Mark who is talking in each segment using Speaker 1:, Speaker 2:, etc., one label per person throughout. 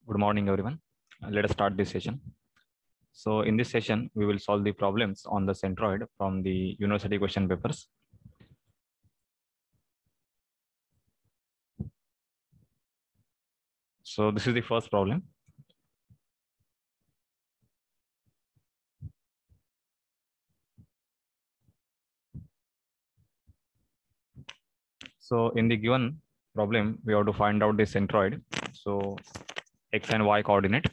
Speaker 1: Good morning, everyone. Let us start this session. So in this session, we will solve the problems on the centroid from the university question papers. So this is the first problem. So in the given problem, we have to find out the centroid. So x and y coordinate.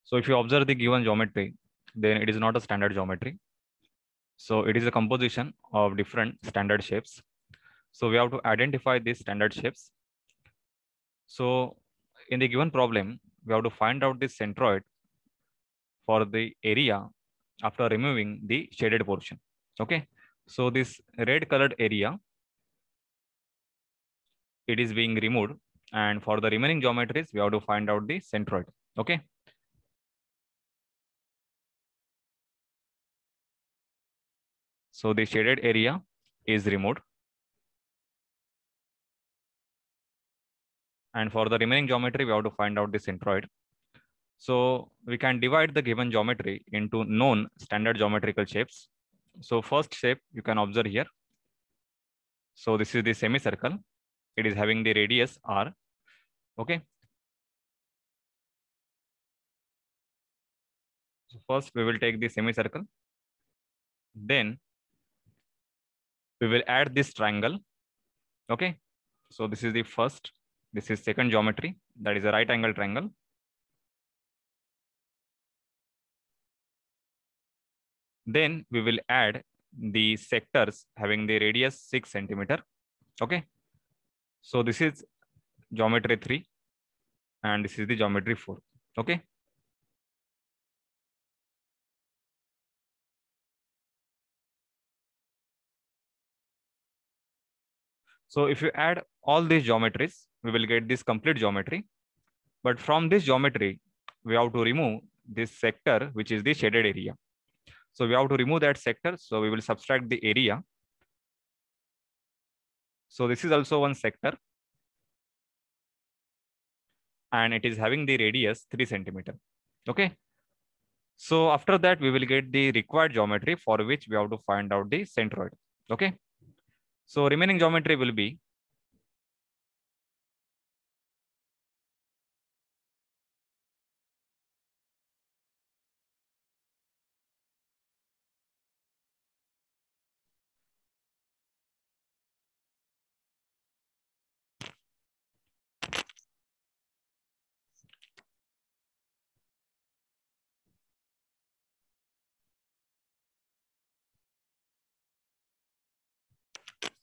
Speaker 1: So if you observe the given geometry, then it is not a standard geometry. So it is a composition of different standard shapes. So we have to identify these standard shapes. So in the given problem, we have to find out the centroid for the area after removing the shaded portion. Okay. So this red colored area, it is being removed. And for the remaining geometries, we have to find out the centroid. Okay. So the shaded area is removed. And for the remaining geometry, we have to find out the centroid. So we can divide the given geometry into known standard geometrical shapes. So first shape you can observe here. So this is the semicircle. It is having the radius r. Okay. So first we will take the semicircle. Then we will add this triangle. Okay. So this is the first. This is second geometry. That is a right angle triangle. Then we will add the sectors having the radius 6 centimeter. Okay. So this is geometry 3 and this is the geometry 4. Okay. So if you add all these geometries, we will get this complete geometry. But from this geometry, we have to remove this sector, which is the shaded area. So we have to remove that sector. So we will subtract the area. So this is also one sector. And it is having the radius 3 centimeter. Okay. So after that, we will get the required geometry for which we have to find out the centroid. Okay. So remaining geometry will be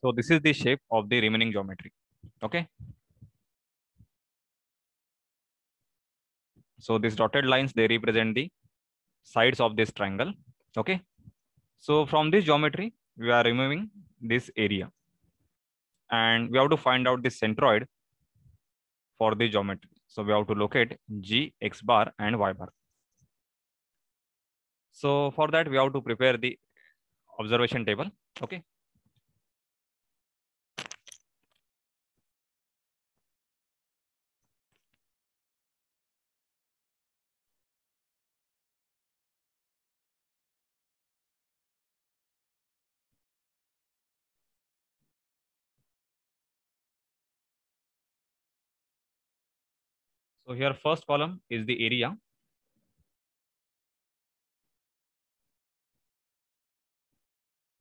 Speaker 1: so this is the shape of the remaining geometry. Okay. So these dotted lines, they represent the sides of this triangle. Okay. So from this geometry, we are removing this area. And we have to find out the centroid for the geometry. So we have to locate G, X bar and Y bar. So for that, we have to prepare the observation table. Okay. So here first column is the area.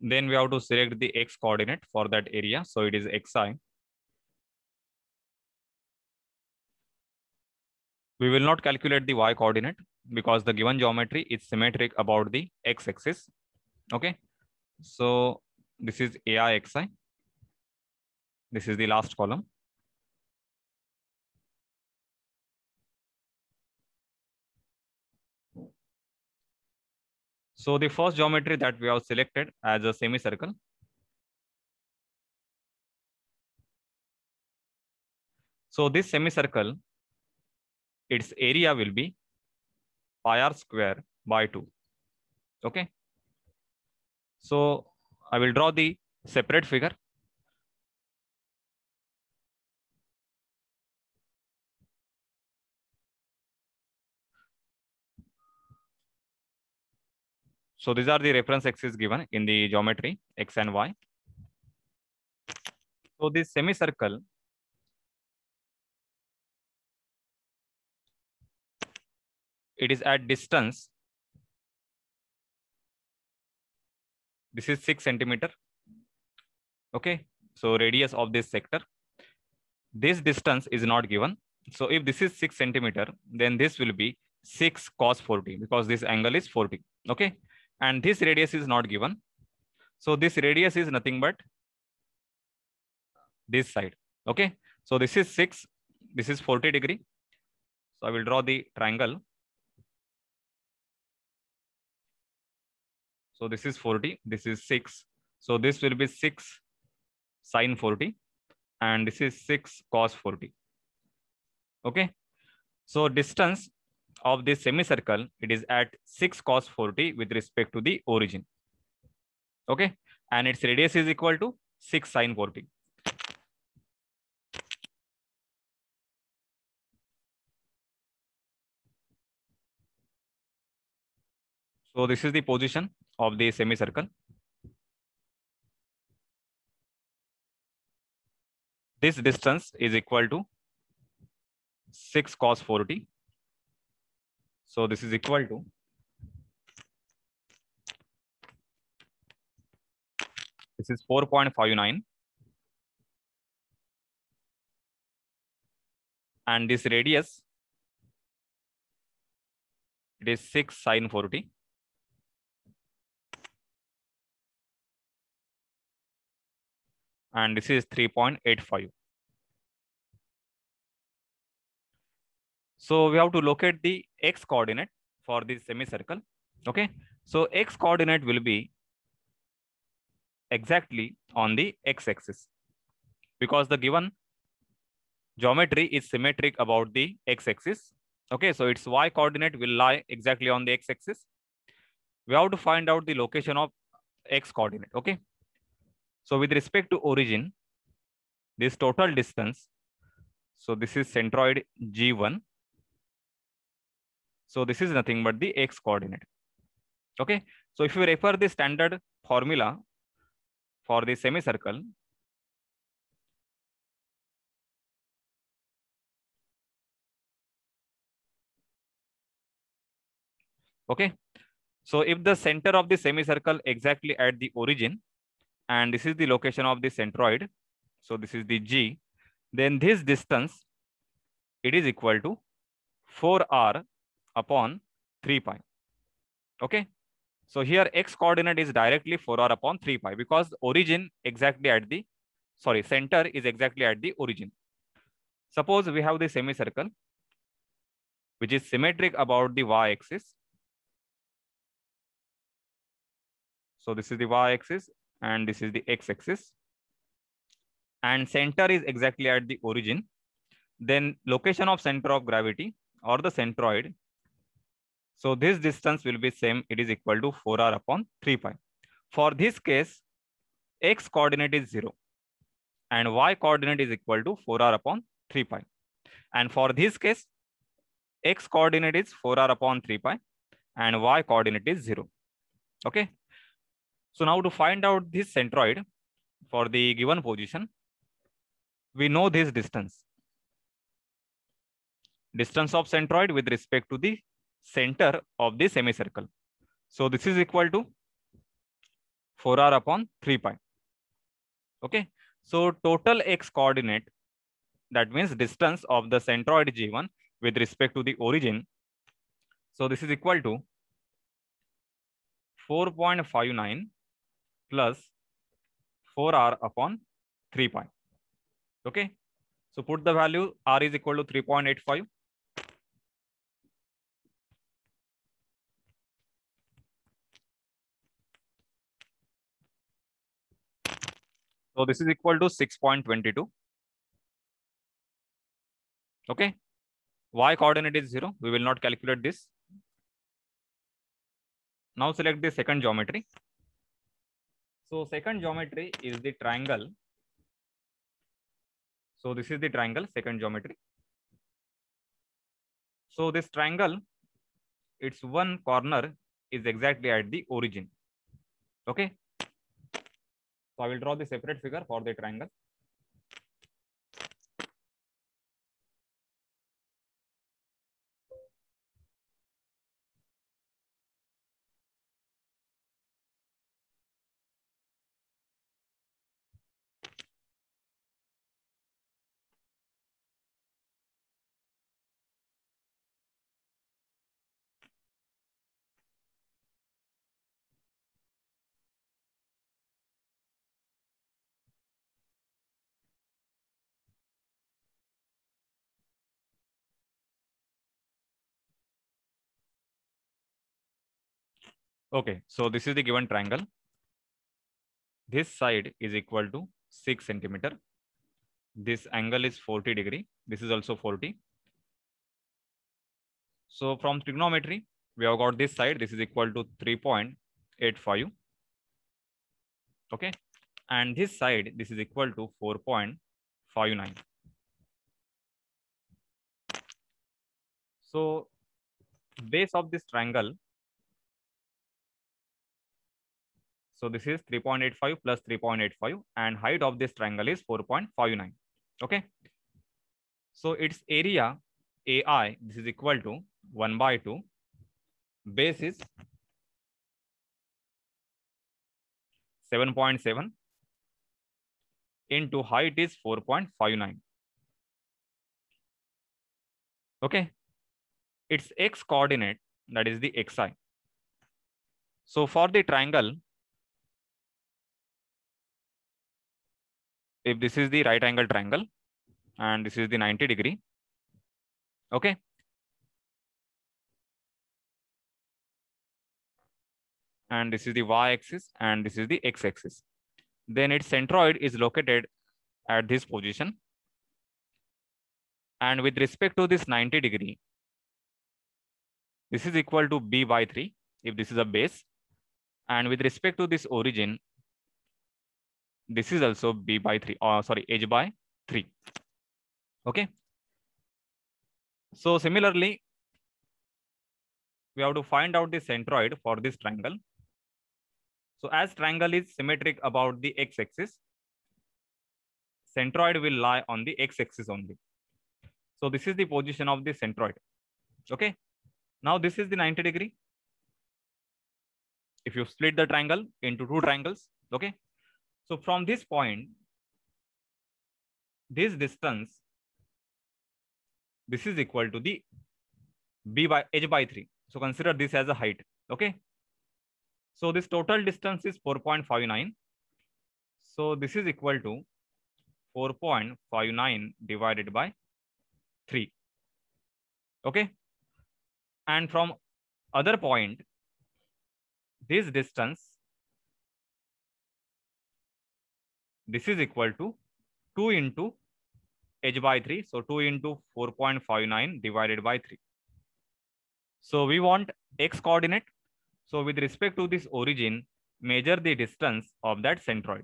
Speaker 1: Then we have to select the X coordinate for that area. So it is Xi. We will not calculate the Y coordinate because the given geometry is symmetric about the X axis. Okay. So this is AI Xi. This is the last column. So the first geometry that we have selected as a semicircle. So this semicircle, its area will be pi r square by 2. Okay. So I will draw the separate figure. So these are the reference axes given in the geometry, X and Y. So this semicircle, it is at distance. This is 6 centimeter. Okay. So radius of this sector. This distance is not given. So if this is 6 centimeter, then this will be 6 cos 40 because this angle is 40. Okay. And this radius is not given. So this radius is nothing but this side. Okay. So this is 6. This is 40 degree. So I will draw the triangle. So this is 40. This is 6. So this will be 6 sin 40. And this is 6 cos 40. Okay. So distance of this semicircle, it is at 6 cos 40 with respect to the origin. Okay. And its radius is equal to 6 sin 40. So this is the position of the semicircle. This distance is equal to 6 cos 40. So this is equal to this is 4.59. And this radius, it is 6 sin 40. And this is 3.85. So we have to locate the x coordinate for this semicircle. Okay. So x coordinate will be exactly on the x-axis because the given geometry is symmetric about the x-axis. Okay. So its y coordinate will lie exactly on the x-axis. We have to find out the location of x coordinate. Okay. So with respect to origin, this total distance, so this is centroid G1. So this is nothing but the x coordinate. Okay. So if you refer the standard formula for the semicircle, okay. So if the center of the semicircle exactly at the origin, and this is the location of the centroid, so this is the G, then this distance, it is equal to 4r upon 3 pi. Okay. So here x coordinate is directly 4r upon 3 pi because origin exactly at the, sorry, center is exactly at the origin. Suppose we have the semicircle, which is symmetric about the y-axis. So this is the y-axis and this is the x-axis. And center is exactly at the origin. Then location of center of gravity or the centroid. So this distance will be same. It is equal to 4r upon 3 pi. For this case, x coordinate is 0 and y coordinate is equal to 4r upon 3 pi. And for this case, x coordinate is 4r upon 3 pi and y coordinate is 0. Okay. So now to find out this centroid for the given position, we know this distance. Distance of centroid with respect to the center of the semicircle. So this is equal to 4r upon 3 pi. Okay. So total x coordinate, that means distance of the centroid G1 with respect to the origin. So this is equal to 4.59 plus 4r upon 3 pi. Okay. So put the value r is equal to 3.85. So this is equal to 6.22. Okay. Y coordinate is 0. We will not calculate this. Now select the second geometry. So second geometry is the triangle. So this is the triangle, second geometry. So this triangle, its one corner is exactly at the origin. Okay. So I will draw the separate figure for the triangle. Okay, so this is the given triangle. This side is equal to 6 centimeter. This angle is 40 degree. This is also 40. So from trigonometry, we have got this side. This is equal to 3.85. Okay. And this side, this is equal to 4.59. So base of this triangle, so this is 3.85 plus 3.85 and height of this triangle is 4.59. Okay. So its area AI, this is equal to 1 by 2. Base is 7.7 into height is 4.59. Okay. Its x coordinate, that is the xi. So for the triangle, if this is the right angle triangle and this is the 90 degree, okay. And this is the y-axis and this is the x-axis. Then its centroid is located at this position. And with respect to this 90 degree, this is equal to b by 3 if this is a base. And with respect to this origin, this is also b by 3, or sorry, h by 3. Okay. So similarly, we have to find out the centroid for this triangle. So as triangle is symmetric about the x-axis, centroid will lie on the x-axis only. So this is the position of the centroid. Okay. Now this is the 90 degree. If you split the triangle into two triangles, okay. So from this point, this distance, this is equal to the b by h by 3. So consider this as a height. Okay. So this total distance is 4.59. So this is equal to 4.59 divided by 3. Okay. And from other point, this distance, this is equal to 2 into h by 3. So 2 into 4.59 divided by 3. So we want x coordinate. So with respect to this origin, measure the distance of that centroid.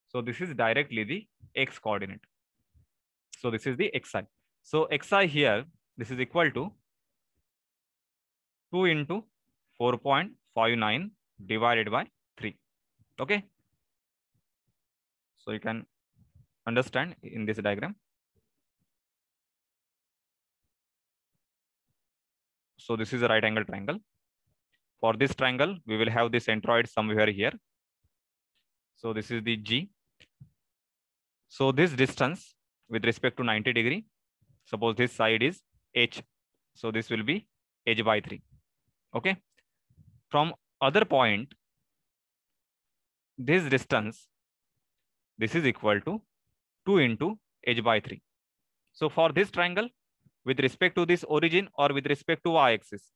Speaker 1: So this is directly the x coordinate. So this is the xi. So xi here, this is equal to 2 into 4.59 divided by 3. Okay. So you can understand in this diagram. So this is a right angle triangle. For this triangle, we will have the centroid somewhere here. So this is the G. So this distance with respect to 90 degree, suppose this side is H. So this will be H by 3. Okay. From other point, this distance, this is equal to 2 into H by 3. So for this triangle, with respect to this origin or with respect to y-axis,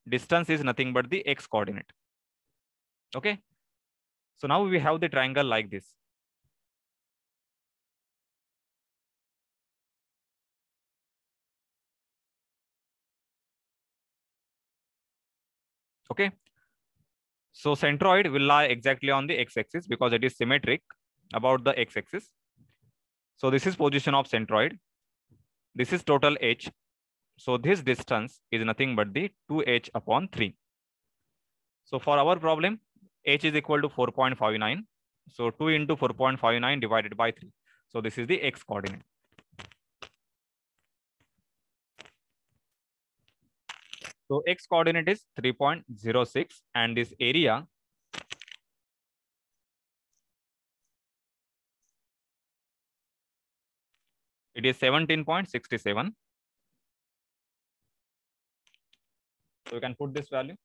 Speaker 1: distance is nothing but the x coordinate. Okay. So now we have the triangle like this. Okay. So centroid will lie exactly on the x-axis because it is symmetric about the x-axis. So this is position of centroid. This is total h. So this distance is nothing but the 2h upon 3. So for our problem, h is equal to 4.59. So 2 into 4.59 divided by 3. So this is the x coordinate. So x coordinate is 3.06 and this area it is 17.67. So you can put this value.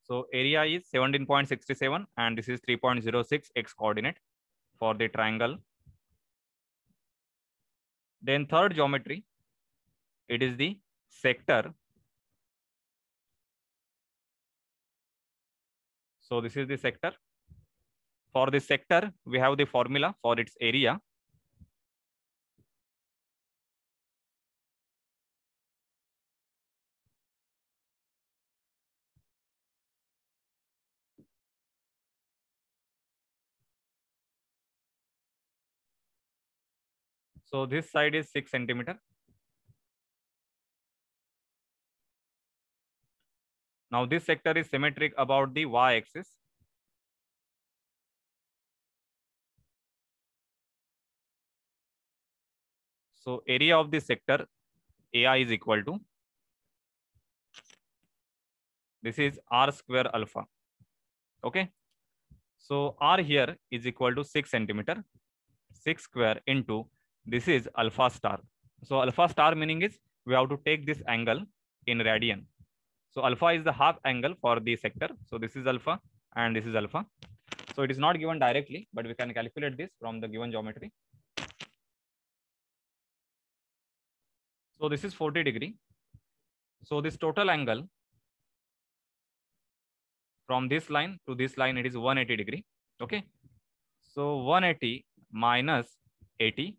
Speaker 1: So area is 17.67 and this is 3.06 x coordinate for the triangle. Then third geometry, it is the sector. So this is the sector. For this sector, we have the formula for its area. So this side is 6 centimeter. Now this sector is symmetric about the y-axis. So area of the sector AI is equal to, this is r square alpha. Okay. So r here is equal to 6 centimeter. 6 square into, this is alpha star. So alpha star meaning is we have to take this angle in radian. So alpha is the half angle for the sector. So this is alpha and this is alpha. So it is not given directly, but we can calculate this from the given geometry. So this is 40 degree. So this total angle from this line to this line, it is 180 degree. Okay. So 180 minus 80.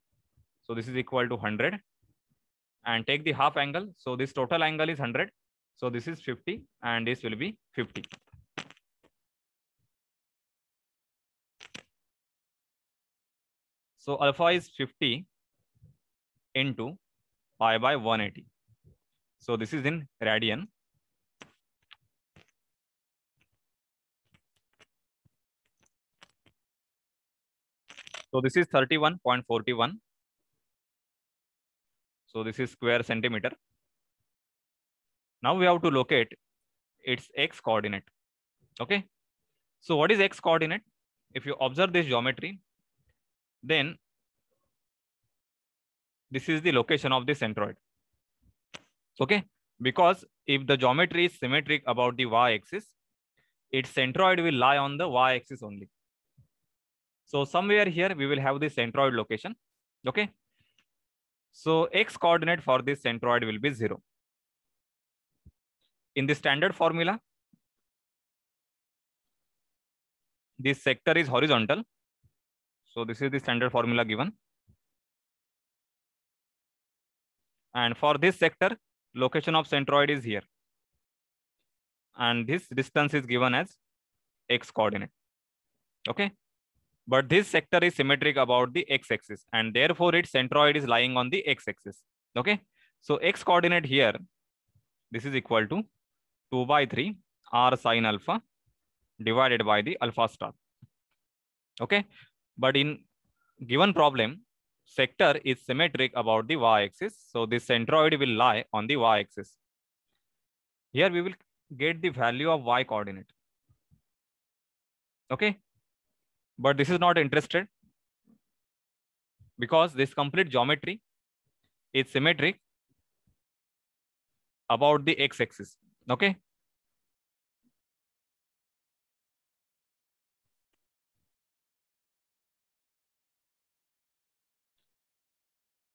Speaker 1: So this is equal to 100. And take the half angle. So this total angle is 100. So this is 50 and this will be 50. So alpha is 50 into pi by 180. So this is in radian. So this is 31.41. So this is square centimeter. Now we have to locate its x coordinate. Okay. So what is x coordinate? If you observe this geometry, then this is the location of the centroid. Okay. Because if the geometry is symmetric about the y-axis, its centroid will lie on the y-axis only. So somewhere here we will have the centroid location. Okay. So x coordinate for this centroid will be 0. In the standard formula, this sector is horizontal. So this is the standard formula given. And for this sector, location of centroid is here. And this distance is given as x coordinate. Okay. But this sector is symmetric about the x-axis and therefore its centroid is lying on the x-axis. Okay. So x coordinate here, this is equal to 2 by 3 r sine alpha divided by the alpha star. Okay. But in given problem, sector is symmetric about the y-axis. So this centroid will lie on the y-axis. Here we will get the value of y coordinate. Okay. But this is not interested because this complete geometry is symmetric about the x-axis. Okay.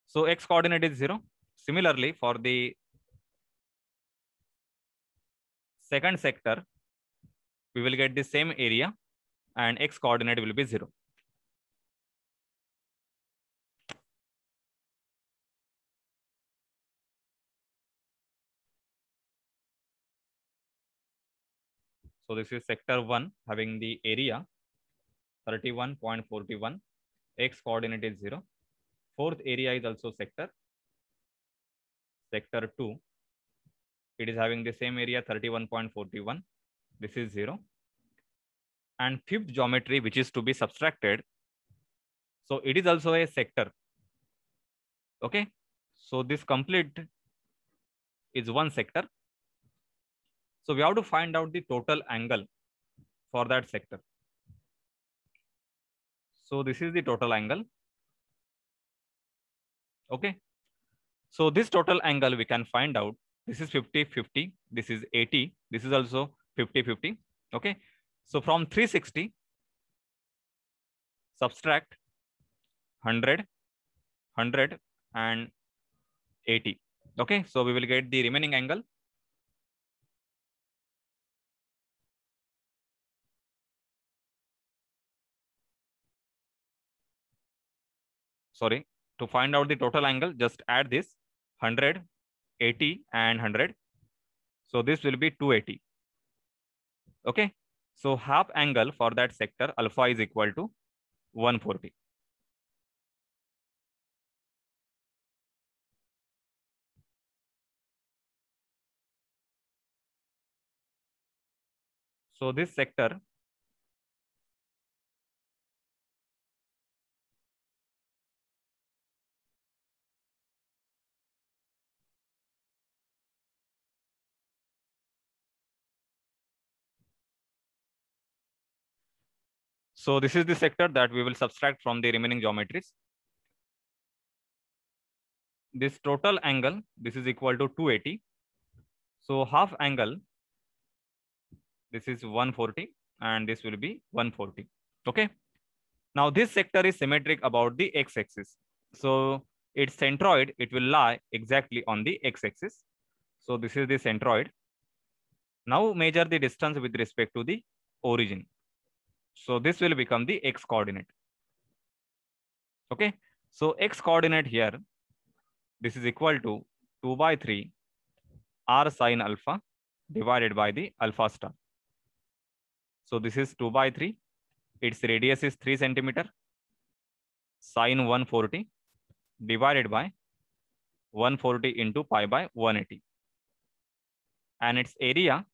Speaker 1: So x coordinate is 0. Similarly, for the second sector, we will get the same area and x coordinate will be 0. So this is sector 1 having the area 31.41, x coordinate is 0. Fourth area is also sector 2. It is having the same area 31.41. This is 0. And fifth geometry, which is to be subtracted. So it is also a sector. Okay. So this complete is one sector. So we have to find out the total angle for that sector. So this is the total angle. Okay. So this total angle we can find out. This is 50-50. This is 80. This is also 50-50. Okay. So from 360, subtract 100, 100 and 80. Okay. So we will get the remaining angle. Sorry. To find out the total angle, just add this 100, 80 and 100. So this will be 280. Okay. So half angle for that sector alpha is equal to 140. So this sector So this is the sector that we will subtract from the remaining geometries. This total angle, this is equal to 280. So half angle, this is 140 and this will be 140. Okay. Now this sector is symmetric about the x-axis. So its centroid, it will lie exactly on the x-axis. So this is the centroid. Now measure the distance with respect to the origin. So this will become the x coordinate. Okay. So x coordinate here, this is equal to 2/3 r sine alpha divided by the alpha star. So this is 2/3. Its radius is 3 centimeter. Sine 140 divided by 140 into pi by 180. And its area,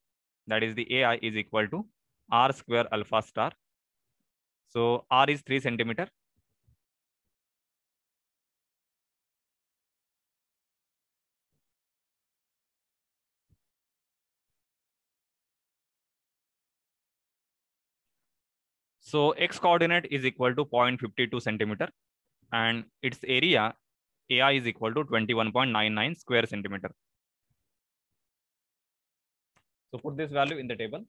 Speaker 1: that is the AI, is equal to r square alpha star. So r is 3 centimeter. So x coordinate is equal to 0.52 centimeter and its area AI is equal to 21.99 square centimeter. So put this value in the table.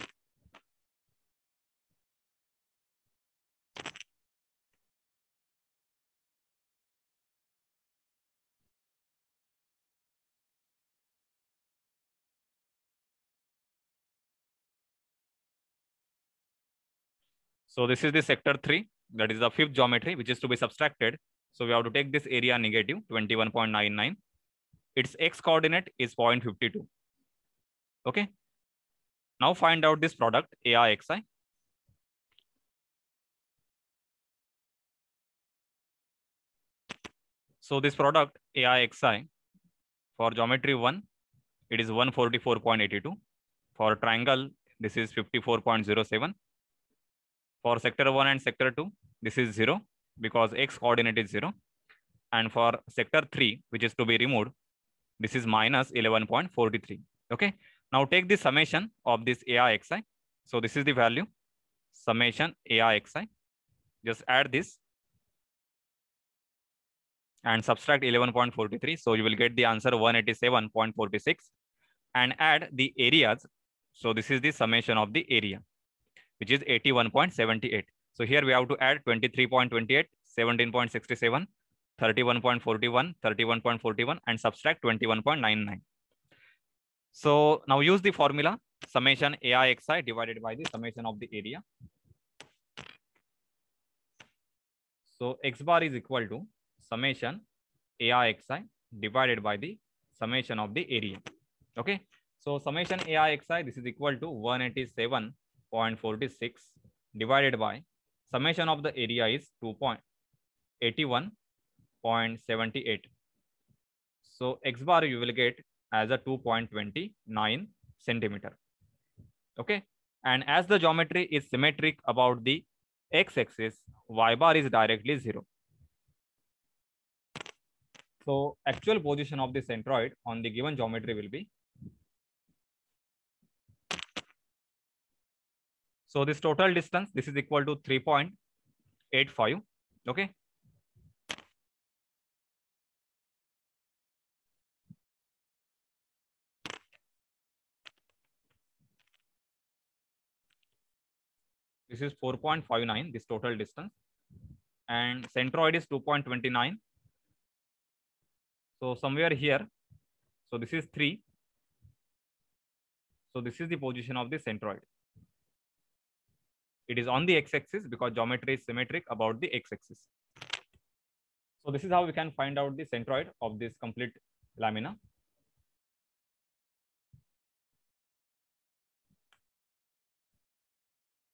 Speaker 1: So this is the sector 3, that is the fifth geometry, which is to be subtracted. So we have to take this area negative 21.99. Its x coordinate is 0.52. Okay. Now find out this product AIXI. So this product AIXI for geometry 1, it is 144.82. For triangle, this is 54.07. For sector 1 and sector 2, this is 0 because x coordinate is 0. And for sector 3, which is to be removed, this is minus 11.43. Okay. Now take the summation of this AIXI. So this is the value, summation AIXI. Just add this and subtract 11.43. So you will get the answer 187.46 and add the areas. So this is the summation of the area, which is 81.78. So here we have to add 23.28, 17.67, 31.41, 31.41 and subtract 21.99. So now use the formula summation AI xi divided by the summation of the area. So x bar is equal to summation AI xi divided by the summation of the area. Okay. So summation AI xi, this is equal to 187.46 divided by summation of the area is 2.81.78. So x bar you will get as a 2.29 centimeter. Okay. And as the geometry is symmetric about the x-axis, y bar is directly 0. So actual position of the centroid on the given geometry will be. So this total distance, this is equal to 3.85. Okay. This is 4.59, this total distance. And centroid is 2.29. So somewhere here, so this is 3. So this is the position of the centroid. It is on the x-axis because geometry is symmetric about the x-axis. So this is how we can find out the centroid of this complete lamina.